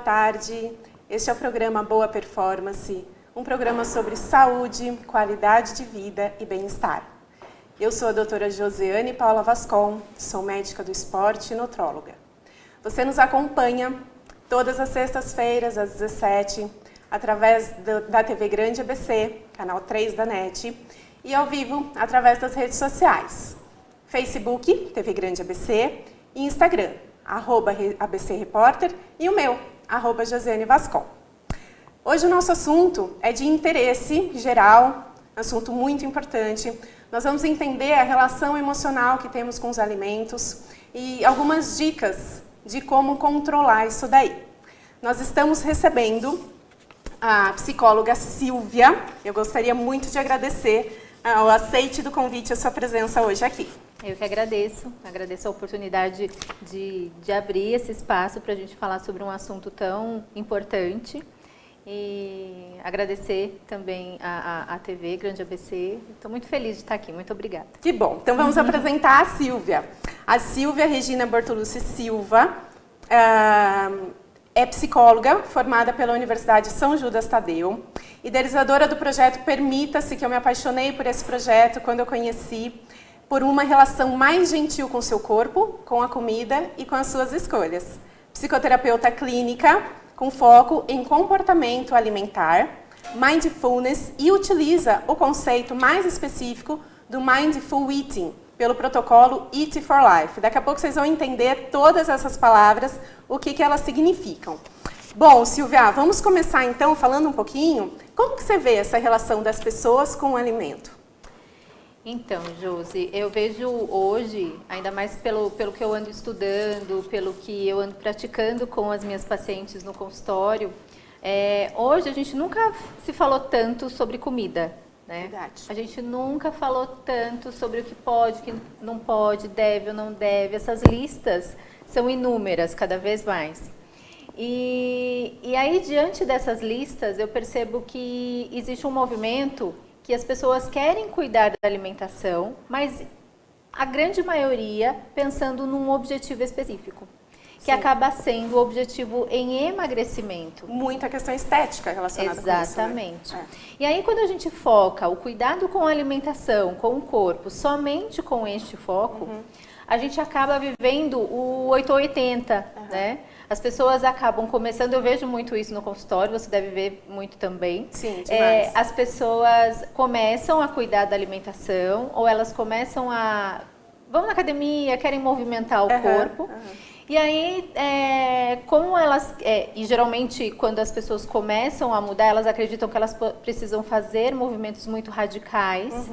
tarde. Este é o programa Boa Performance, um programa sobre saúde, qualidade de vida e bem-estar. Eu sou a doutora Josiane Paula Vascon, sou médica do esporte e nutróloga. Você nos acompanha todas as sextas-feiras, às 17h, através da TV Grande ABC, canal 3 da NET, e ao vivo através das redes sociais, Facebook, TV Grande ABC, e Instagram, @ABC Repórter, e o meu, @Josiane Vascon. Hoje o nosso assunto é de interesse geral, assunto muito importante. Nós vamos entender a relação emocional que temos com os alimentos e algumas dicas de como controlar isso daí. Nós estamos recebendo a psicóloga Silvia. Eu gostaria muito de agradecer o aceite do convite e a sua presença hoje aqui. Eu que agradeço a oportunidade de abrir esse espaço para a gente falar sobre um assunto tão importante e agradecer também a TV Grande ABC. Estou muito feliz de estar aqui, muito obrigada. Que bom, então vamos apresentar a Silvia. A Silvia Regina Bortolucci Silva é psicóloga formada pela Universidade São Judas Tadeu, idealizadora do projeto Permita-se, que eu me apaixonei por esse projeto quando eu conheci, por uma relação mais gentil com o seu corpo, com a comida e com as suas escolhas. Psicoterapeuta clínica, com foco em comportamento alimentar, mindfulness, e utiliza o conceito mais específico do Mindful Eating, pelo protocolo Eat for Life. Daqui a pouco vocês vão entender todas essas palavras, o que elas significam. Bom, Silvia, vamos começar então falando um pouquinho, como que você vê essa relação das pessoas com o alimento? Então, Josi, eu vejo hoje, ainda mais pelo que eu ando estudando, pelo que eu ando praticando com as minhas pacientes no consultório, hoje a gente nunca se falou tanto sobre comida, né? Verdade. A gente nunca falou tanto sobre o que pode, o que não pode, deve ou não deve. Essas listas são inúmeras, cada vez mais. E aí, diante dessas listas, eu percebo que existe um movimento que as pessoas querem cuidar da alimentação, mas a grande maioria pensando num objetivo específico, que acaba sendo o objetivo em emagrecimento. Muita questão estética relacionada com isso, né? Exatamente. E aí, quando a gente foca o cuidado com a alimentação, com o corpo, somente com este foco, a gente acaba vivendo o 8 ou 80, né? As pessoas acabam começando, eu vejo muito isso no consultório, você deve ver muito também. Sim, demais. As pessoas começam a cuidar da alimentação, ou elas começam vão na academia, querem movimentar o corpo. E aí, como elas, e geralmente quando as pessoas começam a mudar, elas acreditam que elas precisam fazer movimentos muito radicais.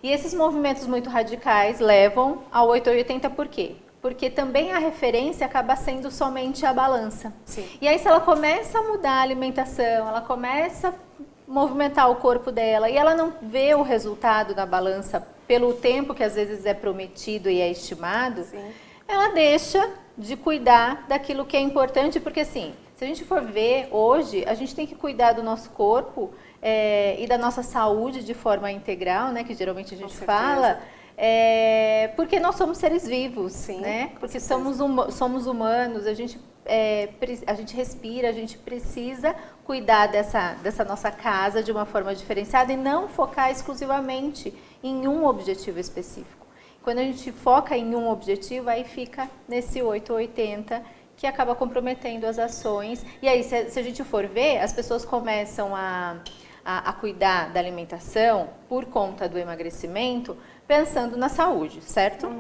E esses movimentos muito radicais levam ao 8 ou 80 por quê? Porque também a referência acaba sendo somente a balança. Sim. E aí, se ela começa a mudar a alimentação, ela começa a movimentar o corpo dela e ela não vê o resultado da balança pelo tempo que às vezes é prometido e é estimado, ela deixa de cuidar daquilo que é importante, porque assim, se a gente for ver hoje, a gente tem que cuidar do nosso corpo e da nossa saúde de forma integral, né, que geralmente a gente fala, porque nós somos seres vivos, né? Porque somos humanos, a gente respira, a gente precisa cuidar dessa nossa casa de uma forma diferenciada e não focar exclusivamente em um objetivo específico. Quando a gente foca em um objetivo, aí fica nesse 8 ou 80, que acaba comprometendo as ações. E aí, se a gente for ver, as pessoas começam a cuidar da alimentação por conta do emagrecimento, pensando na saúde, certo?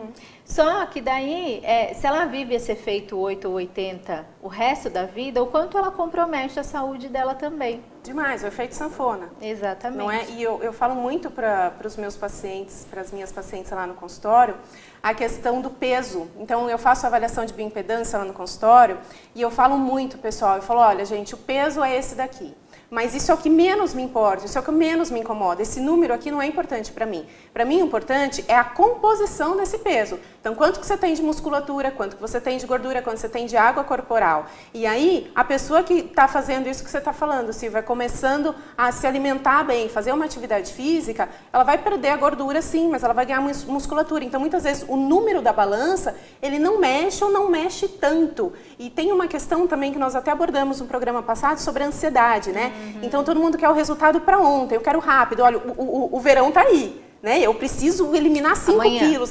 Só que daí, se ela vive esse efeito 8 ou 80 o resto da vida, o quanto ela compromete a saúde dela também. Demais, o efeito sanfona. Exatamente. Não é? E eu falo muito para os meus pacientes, para as minhas pacientes lá no consultório, a questão do peso. Então, eu faço avaliação de bioimpedância lá no consultório e eu falo muito, pessoal, eu falo, olha, gente, o peso é esse daqui. mas isso é o que menos me importa, isso é o que menos me incomoda. Esse número aqui não é importante para mim. Para mim, o importante é a composição desse peso. Então, quanto que você tem de musculatura, quanto que você tem de gordura, quanto você tem de água corporal. E aí, a pessoa que está fazendo isso que você está falando, Silvia, começando a se alimentar bem, fazer uma atividade física, ela vai perder a gordura sim, mas ela vai ganhar musculatura. Então, muitas vezes, o número da balança, ele não mexe ou não mexe tanto. E tem uma questão também que nós até abordamos no programa passado sobre a ansiedade, né? Então, todo mundo quer o resultado para ontem, eu quero rápido. Olha, o verão está aí. Né? Eu preciso eliminar 5 quilos.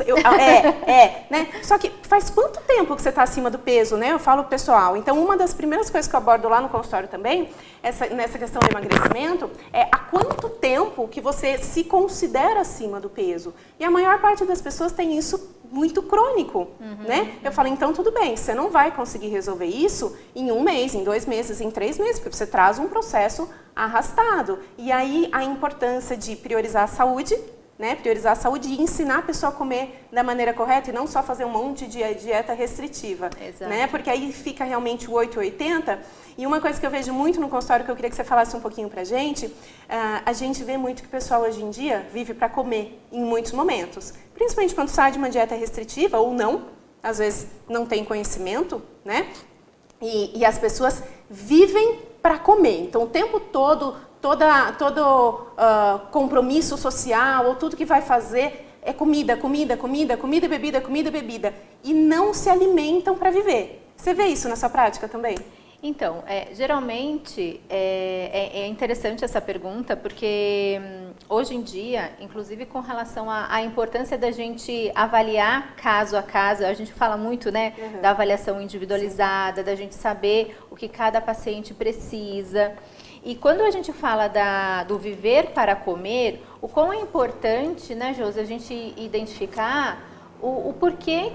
Né? Só que faz quanto tempo que você está acima do peso, né? Eu falo pro pessoal. Então, uma das primeiras coisas que eu abordo lá no consultório também, nessa questão do emagrecimento, é há quanto tempo que você se considera acima do peso. E a maior parte das pessoas tem isso muito crônico, né? Eu falo, então tudo bem, você não vai conseguir resolver isso em 1 mês, em 2 meses, em 3 meses, porque você traz um processo arrastado. E aí a importância de priorizar a saúde, né, priorizar a saúde e ensinar a pessoa a comer da maneira correta e não só fazer um monte de dieta restritiva, né, porque aí fica realmente o 880. E uma coisa que eu vejo muito no consultório que eu queria que você falasse um pouquinho pra gente, a gente vê muito que o pessoal hoje em dia vive para comer em muitos momentos, principalmente quando sai de uma dieta restritiva ou não, às vezes não tem conhecimento, né, e as pessoas vivem para comer, então o tempo todo compromisso social ou tudo que vai fazer é comida, bebida. E não se alimentam para viver. Você vê isso na sua prática também? Então, geralmente é interessante essa pergunta, porque hoje em dia, inclusive com relação à importância da gente avaliar caso a caso, a gente fala muito, né, da avaliação individualizada, da gente saber o que cada paciente precisa. E quando a gente fala do viver para comer, o quão é importante, né, Josi, a gente identificar o porquê,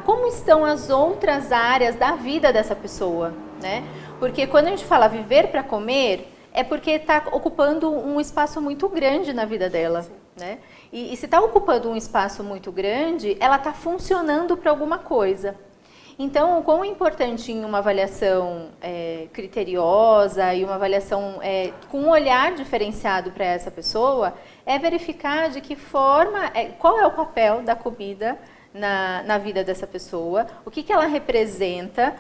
como estão as outras áreas da vida dessa pessoa, né? Porque quando a gente fala viver para comer, é porque está ocupando um espaço muito grande na vida dela, né? E se está ocupando um espaço muito grande, ela está funcionando para alguma coisa. Então, o quão é importante em uma avaliação criteriosa e uma avaliação com um olhar diferenciado para essa pessoa, é verificar de que forma, qual é o papel da comida na vida dessa pessoa, o que ela representa,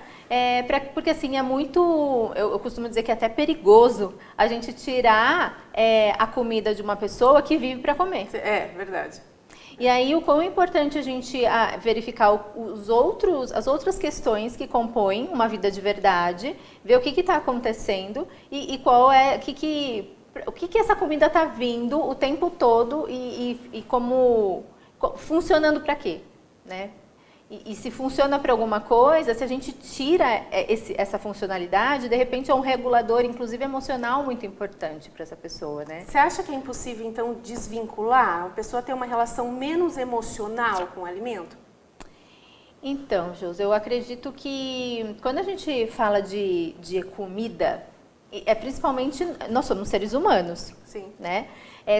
porque assim, é muito, eu costumo dizer que é até perigoso a gente tirar a comida de uma pessoa que vive para comer. É, verdade. E aí, o quão é importante a gente verificar as outras questões que compõem uma vida de verdade, ver o que está acontecendo e qual é, o que essa comida está vindo o tempo todo e como funcionando para quê, né? E se funciona para alguma coisa, se a gente tira essa funcionalidade, de repente é um regulador, inclusive emocional, muito importante para essa pessoa, né? Você acha que é impossível, então, desvincular? A pessoa ter uma relação menos emocional com o alimento? Então, Josi, eu acredito que quando a gente fala de comida, principalmente, nós somos seres humanos, sim, né?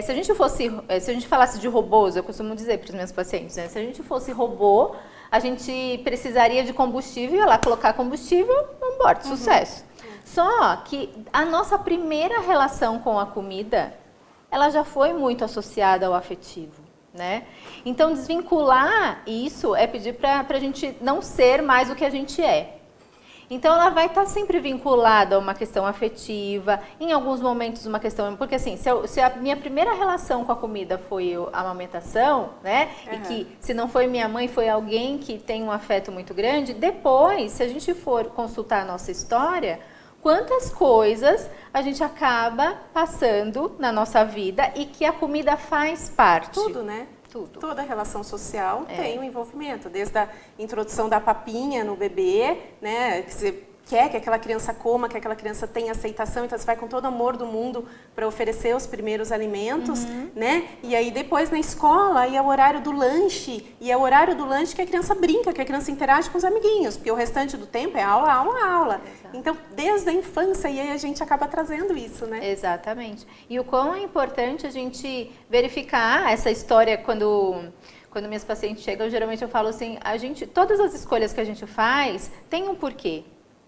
Se a gente falasse de robôs, eu costumo dizer para os meus pacientes, né? Se a gente fosse robô, a gente precisaria de combustível, ia lá colocar combustível, vamos embora, sucesso. Só que a nossa primeira relação com a comida, ela já foi muito associada ao afetivo, né? Então, desvincular isso é pedir para a gente não ser mais o que a gente é. Então, ela vai estar sempre vinculada a uma questão afetiva, em alguns momentos uma questão... Porque assim, se a minha primeira relação com a comida foi a amamentação, né? E que se não foi minha mãe, foi alguém que tem um afeto muito grande, depois, se a gente for consultar a nossa história, quantas coisas a gente acaba passando na nossa vida e que a comida faz parte. Tudo, né? Tudo. Toda relação social tem um envolvimento, desde a introdução da papinha no bebê, né, que você quer que aquela criança coma, que aquela criança tenha aceitação, então você vai com todo o amor do mundo para oferecer os primeiros alimentos, né? E aí depois na escola, aí é o horário do lanche, e é o horário do lanche que a criança brinca, que a criança interage com os amiguinhos, porque o restante do tempo é aula, aula, aula. Exato. Então, desde a infância, e aí a gente acaba trazendo isso, né? Exatamente. E o quão é importante a gente verificar essa história quando minhas pacientes chegam, geralmente eu falo assim, todas as escolhas que a gente faz tem um porquê.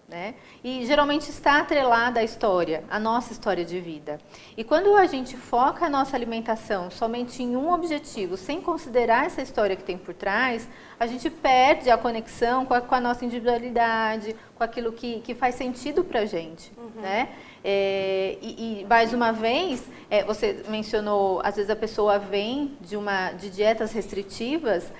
né? E geralmente está atrelada à história, à nossa história de vida. E quando a gente foca a nossa alimentação somente em um objetivo, sem considerar essa história que tem por trás, a gente perde a conexão com a nossa individualidade, com aquilo que faz sentido para a gente, né? E mais uma vez, você mencionou, às vezes a pessoa vem de dietas restritivas,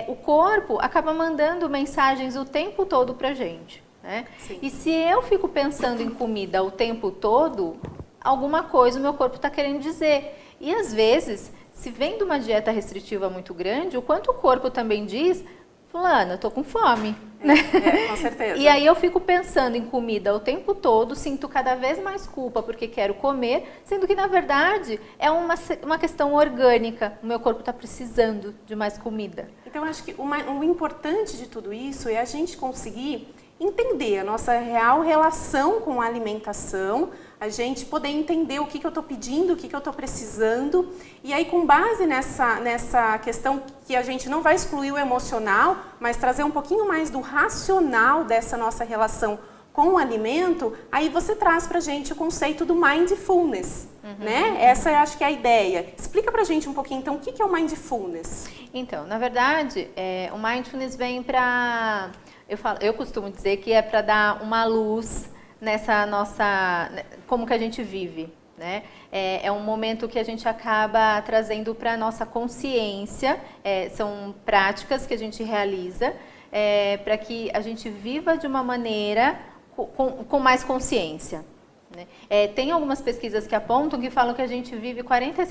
o corpo acaba mandando mensagens o tempo todo para a gente. Né? E se eu fico pensando em comida o tempo todo, alguma coisa o meu corpo está querendo dizer. E às vezes, se vem de uma dieta restritiva muito grande, o quanto o corpo também diz, fulana, eu tô com fome. Com certeza. E aí eu fico pensando em comida o tempo todo, sinto cada vez mais culpa porque quero comer, sendo que na verdade é uma questão orgânica. O meu corpo está precisando de mais comida. Então acho que o importante de tudo isso é a gente conseguir entender a nossa real relação com a alimentação, a gente poder entender o que eu estou pedindo, o que eu estou precisando, e aí com base nessa questão que a gente não vai excluir o emocional, mas trazer um pouquinho mais do racional dessa nossa relação com o alimento, aí você traz pra gente o conceito do mindfulness, né? Essa eu acho que é a ideia. Explica pra gente um pouquinho, então, o que é o mindfulness? Então, na verdade, o mindfulness vem para... Eu costumo dizer que é para dar uma luz nessa nossa... como que a gente vive, né? É um momento que a gente acaba trazendo para a nossa consciência, são práticas que a gente realiza para que a gente viva de uma maneira com mais consciência. Né? Tem algumas pesquisas que apontam que falam que a gente vive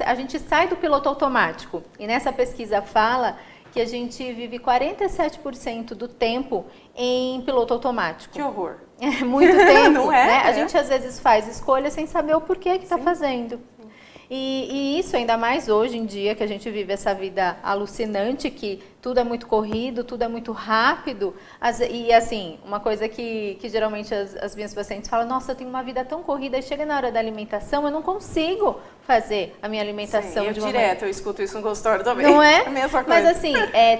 a gente sai do piloto automático, e nessa pesquisa fala que a gente vive 47% do tempo em piloto automático. Que horror! É muito tempo, não é? Né? A gente às vezes faz escolhas sem saber o porquê que está fazendo. E isso ainda mais hoje em dia, que a gente vive essa vida alucinante, que tudo é muito corrido, tudo é muito rápido. E assim, uma coisa que geralmente as minhas pacientes falam, nossa, eu tenho uma vida tão corrida, e chega na hora da alimentação, eu não consigo fazer a minha alimentação de uma maneira... eu escuto isso no consultório também. Não é? A mesma coisa. Mas assim,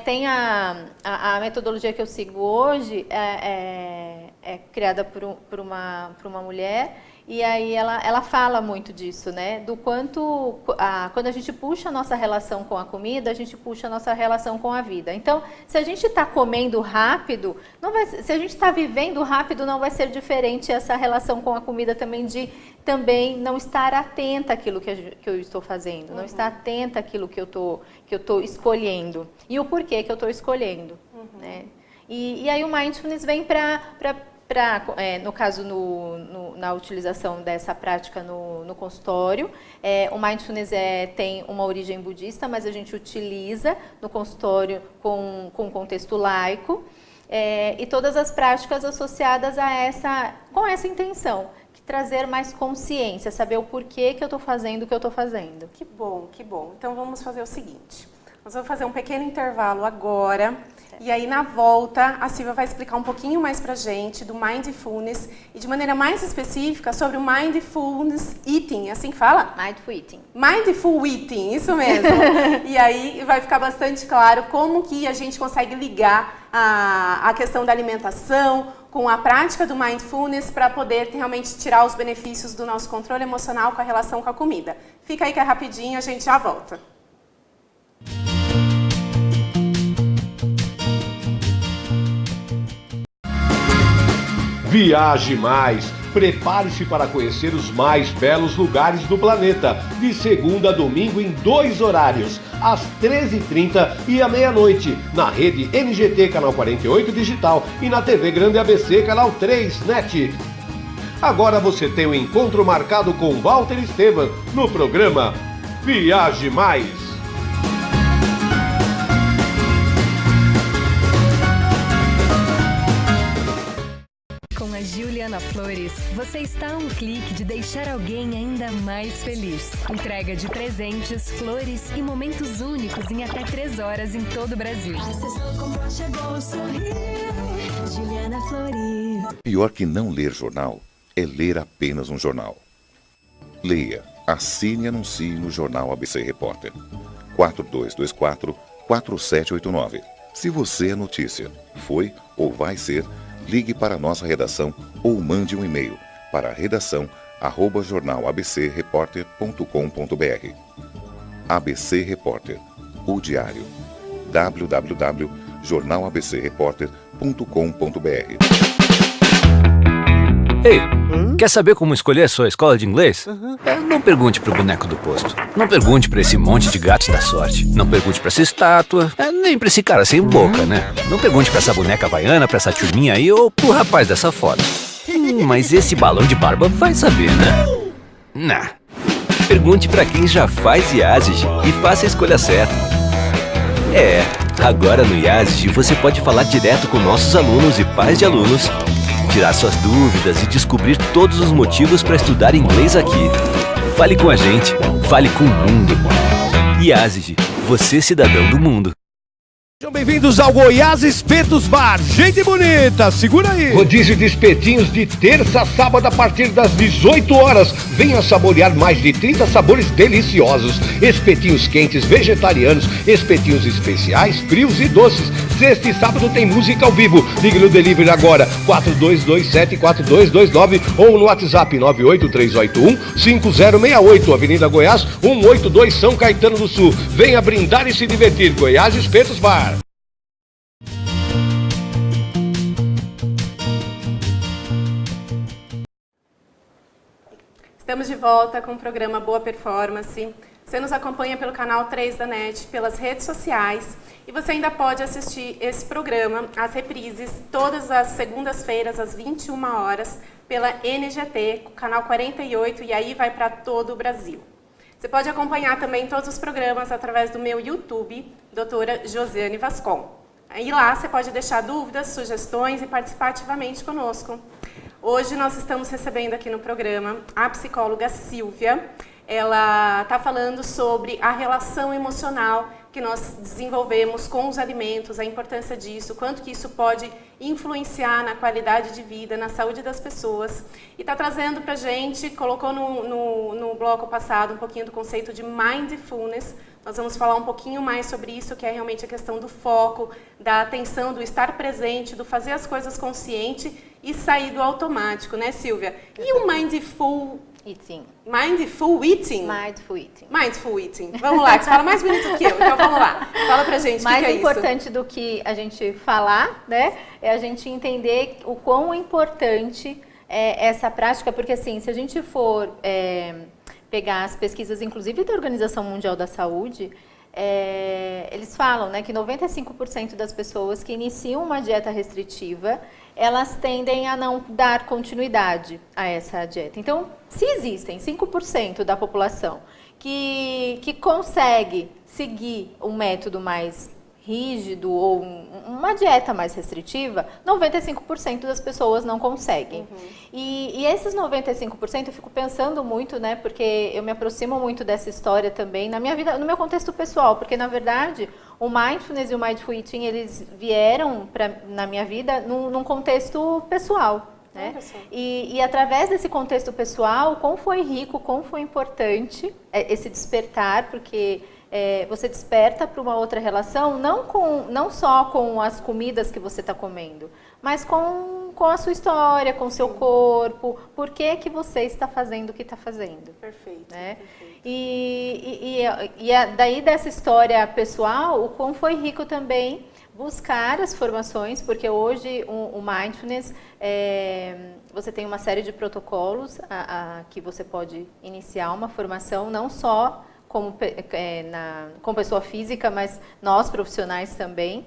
tem a metodologia que eu sigo hoje, é criada por uma mulher, e aí ela fala muito disso, né? Do quanto, quando a gente puxa a nossa relação com a comida, a gente puxa a nossa relação com a vida. Então, se a gente está comendo rápido, se a gente está vivendo rápido, não vai ser diferente essa relação com a comida também, de também não estar atenta àquilo que eu estou fazendo, não estar atenta àquilo que eu estou escolhendo. E o porquê que eu estou escolhendo, né? E aí o mindfulness vem no caso, na utilização dessa prática no consultório, o mindfulness tem uma origem budista, mas a gente utiliza no consultório com contexto laico, e todas as práticas associadas com essa intenção, que trazer mais consciência, saber o porquê que eu estou fazendo o que eu estou fazendo. Que bom, que bom. Então vamos fazer o seguinte, nós vamos fazer um pequeno intervalo agora. E aí, na volta, a Silvia vai explicar um pouquinho mais pra gente do Mindfulness e de maneira mais específica sobre o Mindfulness Eating, é assim que fala? Mindful Eating. Mindful Eating, isso mesmo. E aí vai ficar bastante claro como que a gente consegue ligar a questão da alimentação com a prática do Mindfulness para poder realmente tirar os benefícios do nosso controle emocional com a relação com a comida. Fica aí que é rapidinho, a gente já volta. Viaje mais! Prepare-se para conhecer os mais belos lugares do planeta, de segunda a domingo em 2 horários, às 13h30 e à meia-noite, na rede NGT Canal 48 Digital e na TV Grande ABC Canal 3 NET. Agora você tem um encontro marcado com Walter Esteban no programa Viaje Mais! Com a Juliana Flores, você está a um clique de deixar alguém ainda mais feliz. Entrega de presentes, flores e momentos únicos em até 3 horas em todo o Brasil. Juliana Flores. Pior que não ler jornal é ler apenas um jornal. Leia, assine e anuncie no Jornal ABC Repórter. 4224-4789. Se você é notícia, foi ou vai ser, ligue para a nossa redação ou mande um e-mail para redação@jornalabcreporter.com.br. ABC Repórter, o diário. www.jornalabcreporter.com.br. Ei, quer saber como escolher a sua escola de inglês? Não pergunte pro boneco do posto. Não pergunte pra esse monte de gatos da sorte. Não pergunte pra essa estátua. Nem pra esse cara sem boca, né? Não pergunte pra essa boneca havaiana, pra essa turminha aí ou pro rapaz dessa foto. Mas esse balão de barba vai saber, né? Nah. Pergunte pra quem já faz IASIG e faça a escolha certa. Agora no IASIG você pode falar direto com nossos alunos e pais de alunos, tirar suas dúvidas e descobrir todos os motivos para estudar inglês aqui. Fale com a gente, fale com o mundo. IASIG, você cidadão do mundo. Sejam bem-vindos ao Goiás Espetos Bar. Gente bonita, segura aí. Rodízio de espetinhos de terça a sábado a partir das 18 horas. Venha saborear mais de 30 sabores deliciosos. Espetinhos quentes, vegetarianos, espetinhos especiais, frios e doces. Sexta e sábado tem música ao vivo. Ligue no delivery agora, 4227-4229 ou no WhatsApp 98381-5068, Avenida Goiás, 182 São Caetano do Sul. Venha brindar e se divertir. Goiás Espetos Bar. Estamos de volta com o programa Boa Performance. Você nos acompanha pelo canal 3 da NET, pelas redes sociais e você ainda pode assistir esse programa, as reprises, todas as segundas-feiras às 21 horas pela NGT, canal 48, e aí vai para todo o Brasil. Você pode acompanhar também todos os programas através do meu YouTube, doutora Josiane Vascon. E lá você pode deixar dúvidas, sugestões e participar ativamente conosco. Hoje nós estamos recebendo aqui no programa a psicóloga Silvia. Ela está falando sobre a relação emocional que nós desenvolvemos com os alimentos, a importância disso, quanto que isso pode influenciar na qualidade de vida, na saúde das pessoas. E está trazendo para a gente, colocou no bloco passado um pouquinho do conceito de mindfulness. Nós vamos falar um pouquinho mais sobre isso, que é realmente a questão do foco, da atenção, do estar presente, do fazer as coisas consciente e sair do automático, né, Silvia? E o mindful eating. Mindful eating? Mindful eating. Mindful eating. Vamos lá, que você fala mais bonito que eu, então vamos lá. Fala pra gente, o que é isso? Mais importante do que a gente falar, né, é a gente entender o quão importante é essa prática, porque assim, se a gente for pegar as pesquisas, inclusive da Organização Mundial da Saúde, eles falam, né, que 95% das pessoas que iniciam uma dieta restritiva, elas tendem a não dar continuidade a essa dieta. Então, se existem 5% da população que consegue seguir um método mais rígido ou uma dieta mais restritiva, 95% das pessoas não conseguem. E esses 95% eu fico pensando muito, né, porque eu me aproximo muito dessa história também na minha vida, no meu contexto pessoal, porque na verdade o mindfulness e o mindful eating, eles vieram na minha vida num contexto pessoal. Né? E através desse contexto pessoal, como foi rico, como foi importante esse despertar, porque você desperta para uma outra relação, não só com as comidas que você está comendo, mas com a sua história, com o seu corpo, por que você está fazendo o que está fazendo. Perfeito. Né? Perfeito. E daí dessa história pessoal, o quão foi rico também buscar as formações, porque hoje o mindfulness, você tem uma série de protocolos que você pode iniciar uma formação, não só como pessoa física, mas nós profissionais também.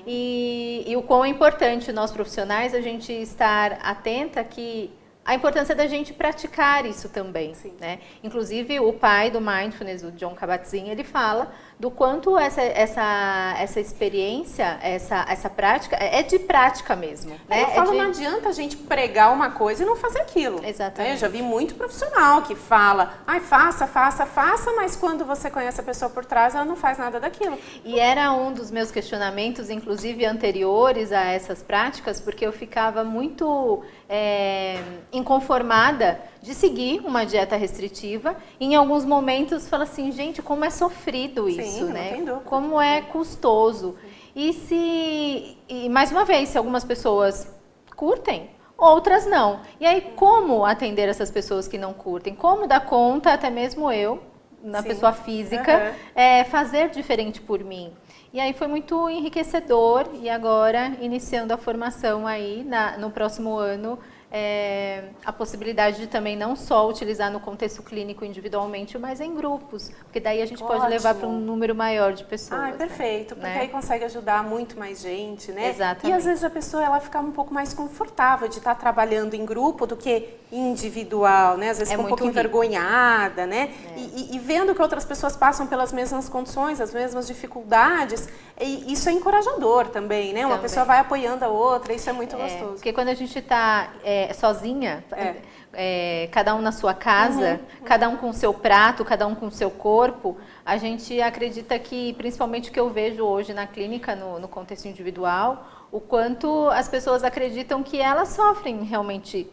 E o quão é importante nós profissionais a gente estar atenta que a importância da gente praticar isso também, né? Inclusive o pai do mindfulness, o Jon Kabat-Zinn, ele fala do quanto essa experiência, essa prática é de prática mesmo. Né? Eu falo, não adianta a gente pregar uma coisa e não fazer aquilo. Exatamente. Eu já vi muito profissional que fala, faça, mas quando você conhece a pessoa por trás, ela não faz nada daquilo. E era um dos meus questionamentos, inclusive anteriores a essas práticas, porque eu ficava muito inconformada de seguir uma dieta restritiva. E em alguns momentos, fala assim, gente, como é sofrido isso. Sim, né? Não tem dúvida. Como é custoso. E mais uma vez, se algumas pessoas curtem, outras não. E aí, como atender essas pessoas que não curtem? Como dar conta, até mesmo eu, na pessoa física, fazer diferente por mim? E aí foi muito enriquecedor, e agora, iniciando a formação aí, no próximo ano, a possibilidade de também não só utilizar no contexto clínico individualmente, mas em grupos, porque daí a gente pode levar para um número maior de pessoas. Perfeito, porque aí consegue ajudar muito mais gente, né? Exatamente. E às vezes a pessoa ela fica um pouco mais confortável de estar trabalhando em grupo do que individual, né? Às vezes fica um pouco envergonhada, né? E vendo que outras pessoas passam pelas mesmas condições, as mesmas dificuldades, e isso é encorajador também, né? Uma pessoa vai apoiando a outra, isso é muito gostoso. Porque quando a gente está sozinha, cada um na sua casa, cada um com o seu prato, cada um com o seu corpo, a gente acredita que, principalmente o que eu vejo hoje na clínica, no contexto individual, o quanto as pessoas acreditam que elas sofrem realmente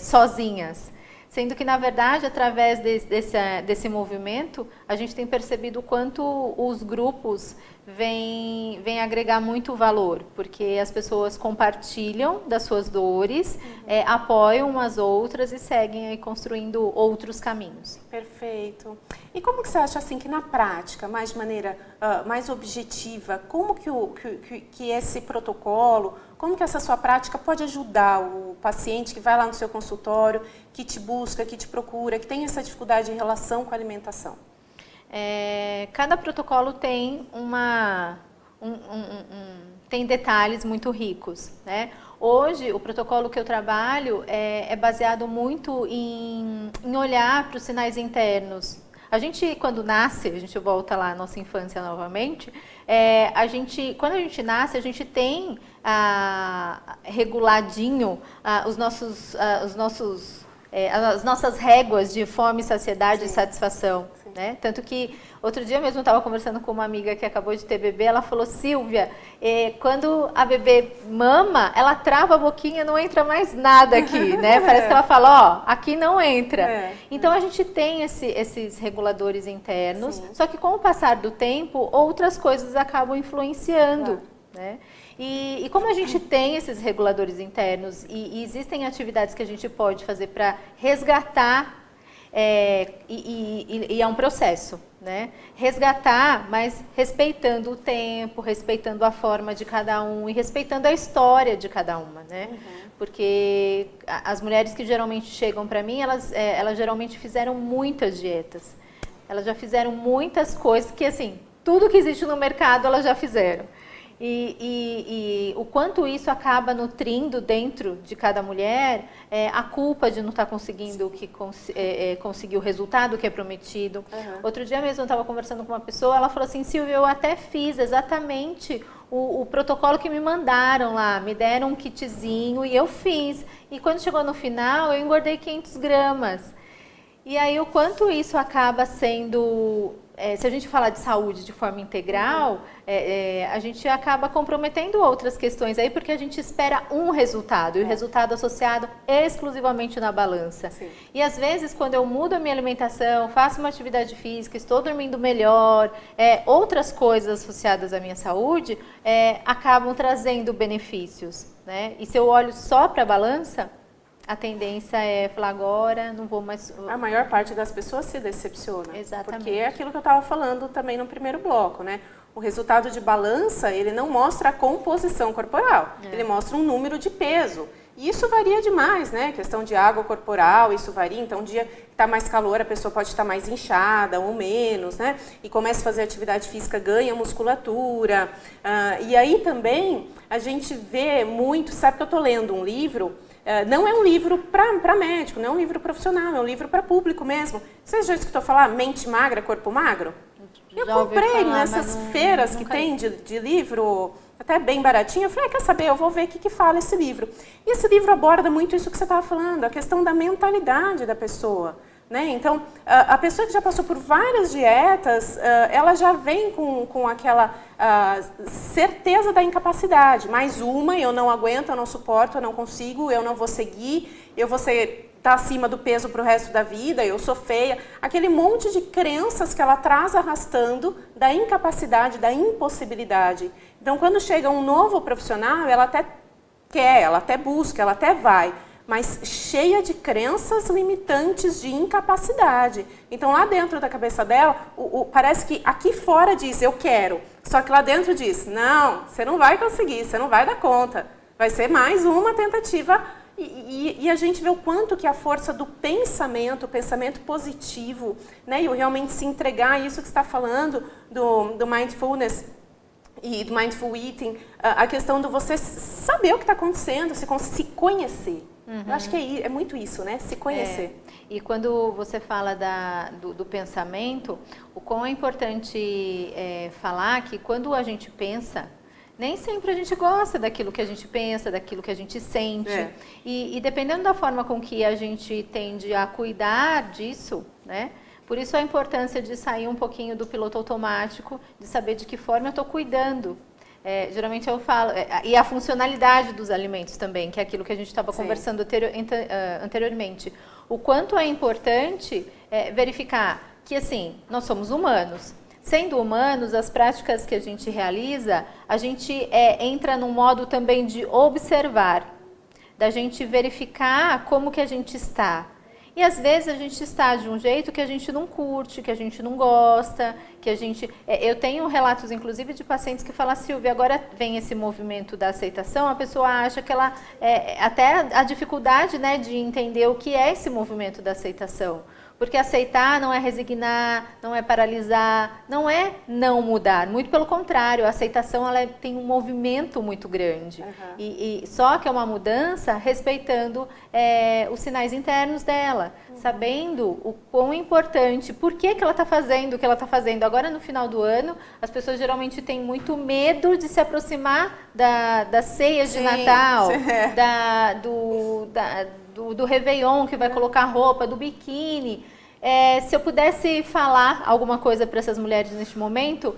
sozinhas. Sendo que, na verdade, através desse movimento, a gente tem percebido o quanto os grupos vêm agregar muito valor, porque as pessoas compartilham das suas dores, apoiam umas outras e seguem aí construindo outros caminhos. Perfeito. E como que você acha assim que na prática, mais de maneira mais objetiva, como que esse protocolo, como que essa sua prática pode ajudar o paciente que vai lá no seu consultório, que te busca, que te procura, que tem essa dificuldade em relação com a alimentação? Cada protocolo tem tem detalhes muito ricos, né? Hoje, o protocolo que eu trabalho é baseado muito em olhar para os sinais internos. A gente, quando nasce, a gente volta lá à nossa infância novamente, quando a gente nasce, a gente tem reguladinho as nossas réguas de fome, saciedade e satisfação. Né? Tanto que outro dia mesmo eu estava conversando com uma amiga que acabou de ter bebê, ela falou: Silvia, quando a bebê mama, ela trava a boquinha, não entra mais nada aqui, né? Parece que ela fala, aqui não entra. Então a gente tem esses reguladores internos, só que com o passar do tempo, outras coisas acabam influenciando, né? E como a gente tem esses reguladores internos e existem atividades que a gente pode fazer para resgatar, e é um processo, né? Resgatar, mas respeitando o tempo, respeitando a forma de cada um e respeitando a história de cada uma, né? Porque as mulheres que geralmente chegam para mim, elas geralmente fizeram muitas dietas. Elas já fizeram muitas coisas que, assim, tudo que existe no mercado elas já fizeram. E o quanto isso acaba nutrindo dentro de cada mulher a culpa de não estar conseguindo conseguir o resultado que é prometido. Outro dia mesmo eu estava conversando com uma pessoa, ela falou assim: Silvia, eu até fiz exatamente o protocolo que me mandaram lá, me deram um kitzinho e eu fiz. E quando chegou no final, eu engordei 500 gramas. E aí o quanto isso acaba sendo... se a gente falar de saúde de forma integral, a gente acaba comprometendo outras questões aí, porque a gente espera um resultado, e o resultado associado exclusivamente na balança. E às vezes, quando eu mudo a minha alimentação, faço uma atividade física, estou dormindo melhor, outras coisas associadas à minha saúde, acabam trazendo benefícios, né? E se eu olho só para a balança, a tendência é falar: agora não vou mais... A maior parte das pessoas se decepciona. Exatamente. Porque é aquilo que eu estava falando também no primeiro bloco, né? O resultado de balança, ele não mostra a composição corporal, ele mostra um número de peso. E isso varia demais, né? Questão de água corporal, isso varia. Então, um dia que está mais calor, a pessoa pode estar mais inchada ou menos, né? E começa a fazer atividade física, ganha musculatura. E aí também a gente vê muito... Sabe que eu estou lendo um livro... não é um livro para médico, não é um livro profissional, é um livro para público mesmo. Você já escutou falar Mente Magra, Corpo Magro? Eu comprei nessas feiras que tem de livro, até bem baratinho. Eu falei: quer saber, eu vou ver o que fala esse livro. E esse livro aborda muito isso que você estava falando, a questão da mentalidade da pessoa. Né? Então, a pessoa que já passou por várias dietas, ela já vem com aquela certeza da incapacidade. Mais uma, eu não aguento, eu não suporto, eu não consigo, eu não vou seguir, eu vou estar acima do peso para o resto da vida, eu sou feia. Aquele monte de crenças que ela traz arrastando da incapacidade, da impossibilidade. Então, quando chega um novo profissional, ela até quer, ela até busca, ela até vai, mas cheia de crenças limitantes de incapacidade. Então, lá dentro da cabeça dela, parece que aqui fora diz, eu quero. Só que lá dentro diz, não, você não vai conseguir, você não vai dar conta. Vai ser mais uma tentativa. E a gente vê o quanto que a força do pensamento, o pensamento positivo, né, e o realmente se entregar a isso que você está falando, do mindfulness e do mindful eating, a questão do você saber o que está acontecendo, se conhecer. Eu acho que é muito isso, né? Se conhecer. E quando você fala do pensamento, o quão é importante falar que quando a gente pensa, nem sempre a gente gosta daquilo que a gente pensa, daquilo que a gente sente. E dependendo da forma com que a gente tende a cuidar disso, né? Por isso a importância de sair um pouquinho do piloto automático, de saber de que forma eu estou cuidando. Geralmente eu falo, e a funcionalidade dos alimentos também, que é aquilo que a gente estava conversando anteriormente. O quanto é importante verificar que, assim, nós somos humanos. Sendo humanos, as práticas que a gente realiza, a gente entra num modo também de observar, da gente verificar como que a gente está. E às vezes a gente está de um jeito que a gente não curte, que a gente não gosta, que a gente... eu tenho relatos, inclusive, de pacientes que falam, Silvia, agora vem esse movimento da aceitação, a pessoa acha que ela... até a dificuldade, né, de entender o que é esse movimento da aceitação. Porque aceitar não é resignar, não é paralisar, não é não mudar. Muito pelo contrário, a aceitação ela tem um movimento muito grande. E só que é uma mudança respeitando os sinais internos dela, sabendo o quão importante, por que ela está fazendo o que ela está fazendo. Agora, no final do ano, as pessoas geralmente têm muito medo de se aproximar das ceias de Natal, do Réveillon, que vai colocar roupa, do biquíni. Se eu pudesse falar alguma coisa para essas mulheres neste momento,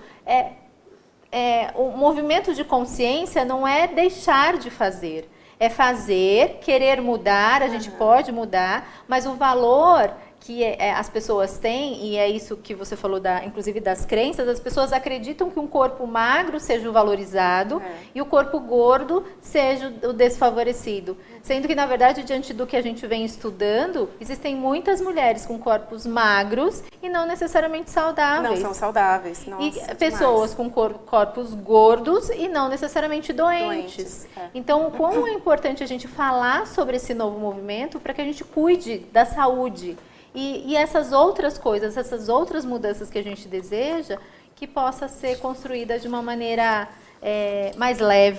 o movimento de consciência não é deixar de fazer. É fazer, querer mudar, a gente pode mudar, mas o valor que as pessoas têm, e é isso que você falou, inclusive das crenças, as pessoas acreditam que um corpo magro seja o valorizado e o corpo gordo seja o desfavorecido. Sendo que, na verdade, diante do que a gente vem estudando, existem muitas mulheres com corpos magros e não necessariamente saudáveis. Não são saudáveis. Nossa, e pessoas com corpos gordos e não necessariamente doentes. Então, o quão é importante a gente falar sobre esse novo movimento para que a gente cuide da saúde. E essas outras coisas, essas outras mudanças que a gente deseja, que possa ser construída de uma maneira mais leve,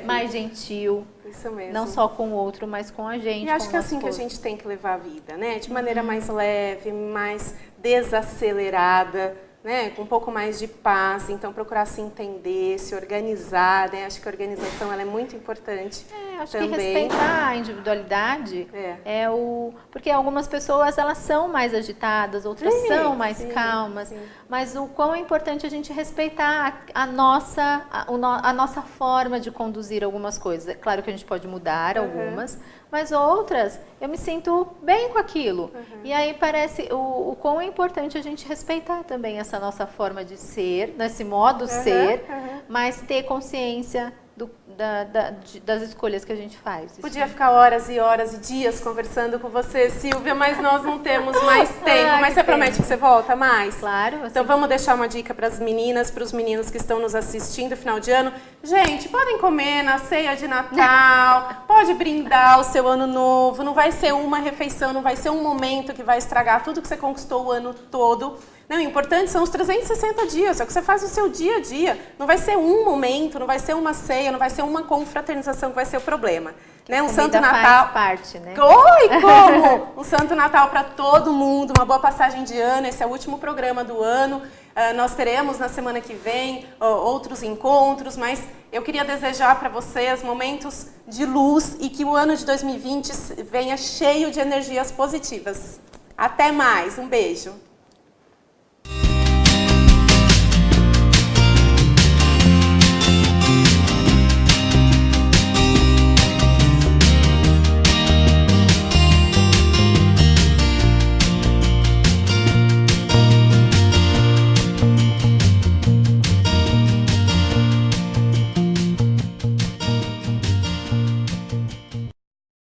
mais gentil. Isso mesmo. Não só com o outro, mas com a gente. E acho que é assim que a gente tem que levar a vida, né? De maneira mais leve, mais desacelerada, né? Com um pouco mais de paz. Então, procurar se entender, se organizar, né? Acho que a organização ela é muito importante. Acho também. Que respeitar a individualidade porque algumas pessoas elas são mais agitadas, outras são mais calmas, mas o quão é importante a gente respeitar a nossa forma de conduzir algumas coisas. É claro que a gente pode mudar algumas, mas outras eu me sinto bem com aquilo. E aí parece o quão é importante a gente respeitar também essa nossa forma de ser, nesse modo ser, mas ter consciência das escolhas que a gente faz. Podia ficar horas e horas e dias conversando com você, Silvia, mas nós não temos mais tempo. Mas você promete que você volta mais? Claro. Então vamos deixar uma dica para as meninas, para os meninos que estão nos assistindo final de ano. Gente, podem comer na ceia de Natal, pode brindar o seu ano novo, não vai ser uma refeição, não vai ser um momento que vai estragar tudo que você conquistou o ano todo. Não, o importante são os 360 dias, é o que você faz no seu dia a dia. Não vai ser um momento, não vai ser uma ceia, não vai ser uma confraternização que vai ser o problema. Né? Um Santo Natal. Faz parte, né? Oi, como? Um Santo Natal para todo mundo, uma boa passagem de ano, esse é o último programa do ano. Nós teremos na semana que vem outros encontros, mas eu queria desejar para vocês momentos de luz e que o ano de 2020 venha cheio de energias positivas. Até mais, um beijo.